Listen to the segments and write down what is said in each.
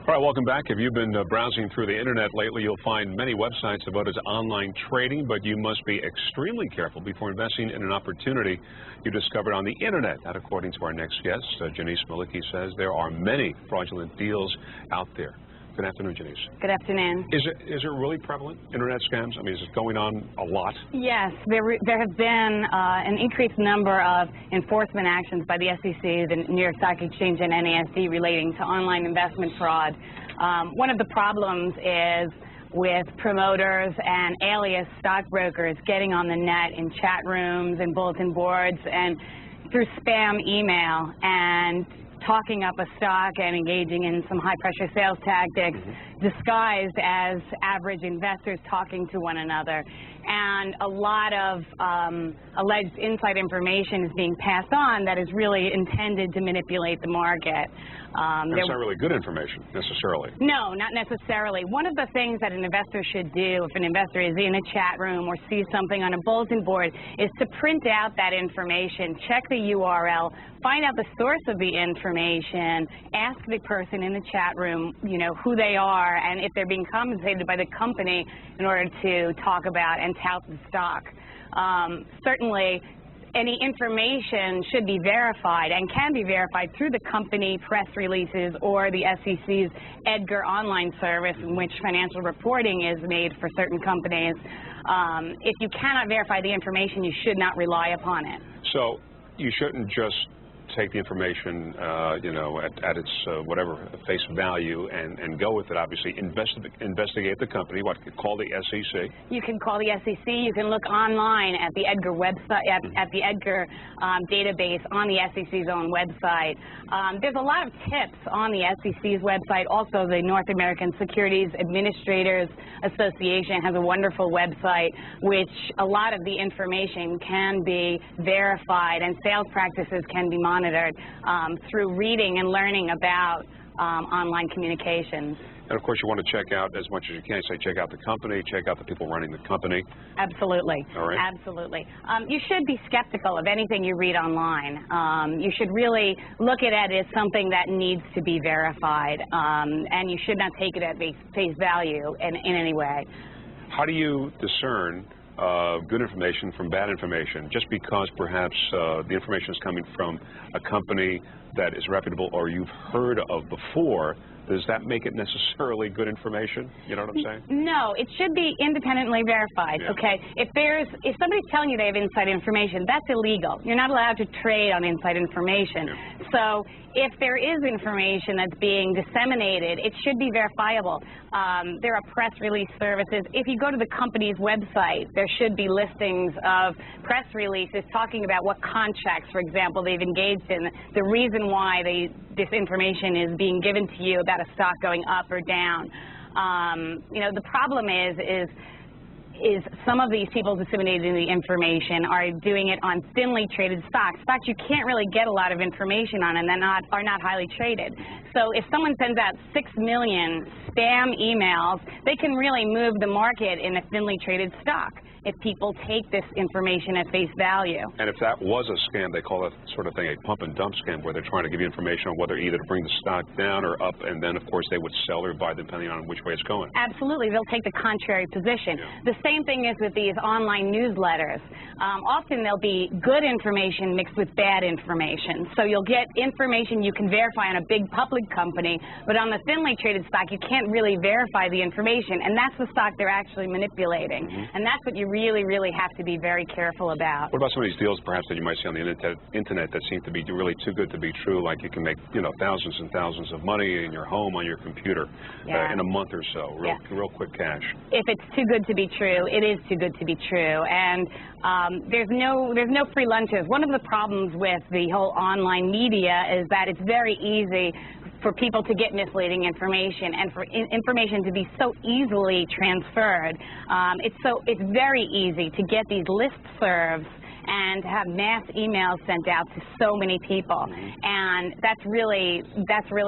All right, welcome back. If you've been browsing through the internet lately, you'll find many websites devoted to online trading, but you must be extremely careful before investing in an opportunity you discovered on the internet. That, according to our next guest, Jenice Malecki, says there are many fraudulent deals out there. Good afternoon, Jenice. Good afternoon. Is it really prevalent, internet scams? I mean, is it going on a lot? Yes, there have been an increased number of enforcement actions by the SEC, the New York Stock Exchange, and NASD relating to online investment fraud. One of the problems is with promoters and alias stockbrokers getting on the net in chat rooms and bulletin boards and through spam email and talking up a stock and engaging in some high-pressure sales tactics disguised as average investors talking to one another. And a lot of alleged inside information is being passed on that is really intended to manipulate the market. That's not really good information, necessarily. No, not necessarily. One of the things that an investor should do if an investor is in a chat room or sees something on a bulletin board is to print out that information, check the URL, find out the source of the information, ask the person in the chat room, you know, who they are and if they're being compensated by the company in order to talk about and tout the stock. Certainly, any information should be verified and can be verified through the company press releases or the SEC's EDGAR online service in which financial reporting is made for certain companies. If you cannot verify the information, you should not rely upon it. So you shouldn't just take the information, you know, at its whatever face value and go with it. Obviously, investigate the company. What, call the SEC? You can call the SEC. You can look online at the EDGAR website, at the EDGAR database on the SEC's own website. There's a lot of tips on the SEC's website. Also, the North American Securities Administrators Association has a wonderful website which a lot of the information can be verified and sales practices can be monitored through reading and learning about online communications. And of course, you want to check out as much as you can. Say, check out the company, check out the people running the company. Absolutely. All right. Absolutely. You should be skeptical of anything you read online. You should really look at it as something that needs to be verified, and you should not take it at face value in any way. How do you discern good information from bad information? Just because perhaps the information is coming from a company that is reputable or you've heard of before, does that make it necessarily good information? You know what I'm saying? No, it should be independently verified. Yeah. Okay, if somebody's telling you they have inside information, that's illegal. You're not allowed to trade on inside information. Yeah. So if there is information that's being disseminated, it should be verifiable. There are press release services. If you go to the company's website, there should be listings of press releases talking about what contracts, for example, they've engaged in, the reason why this information is being given to you about a stock going up or down. You know, the problem is some of these people disseminating the information are doing it on thinly traded stocks you can't really get a lot of information on, and are not highly traded. So if someone sends out 6 million spam emails, they can really move the market in a thinly traded stock if people take this information at face value. And if that was a scam, they call that sort of thing a pump and dump scam, where they're trying to give you information on whether either to bring the stock down or up, and then of course they would sell or buy depending on which way it's going. Absolutely, they'll take the contrary position. Yeah. The same thing is with these online newsletters. Often there'll be good information mixed with bad information. So you'll get information you can verify on a big public company, but on the thinly traded stock you can't really verify the information, and that's the stock they're actually manipulating. And that's what you really have to be very careful about. What about some of these deals perhaps that you might see on the internet that seem to be really too good to be true, like you can make, you know, thousands and thousands of money in your home on your computer in a month or so, real quick cash? If it's too good to be true, it is too good to be true, and there's no free lunches. One of the problems with the whole online media is that it's very easy for people to get misleading information and for information to be so easily transferred. It's very easy to get these listservs and to have mass emails sent out to so many people. And that's really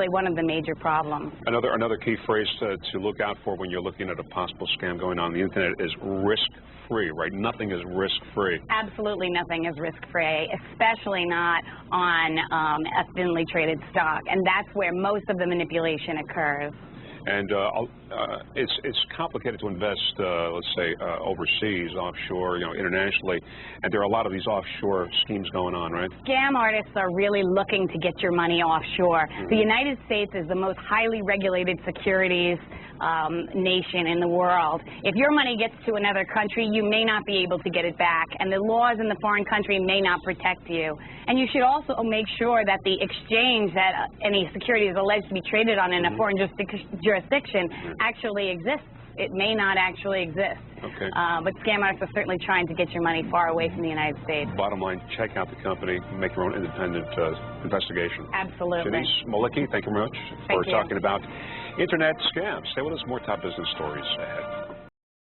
one of the major problems. Another key phrase to look out for when you're looking at a possible scam going on the internet is risk-free, right? Nothing is risk-free. Absolutely nothing is risk-free, especially not on a thinly traded stock. And that's where most of the manipulation occurs. And it's complicated to invest, let's say, overseas, offshore, internationally. And there are a lot of these offshore schemes going on, right? Scam artists are really looking to get your money offshore. The United States is the most highly regulated securities nation in the world. If your money gets to another country, you may not be able to get it back, and the laws in the foreign country may not protect you. And you should also make sure that the exchange that any security is alleged to be traded on in a foreign jurisdiction actually exists. It may not actually exist. Okay. But scam artists are certainly trying to get your money far away from the United States. Bottom line, check out the company, make your own independent investigation. Absolutely. Jenice, Malecki, thank you very much for talking about internet scams. Stay with us, more top business stories ahead.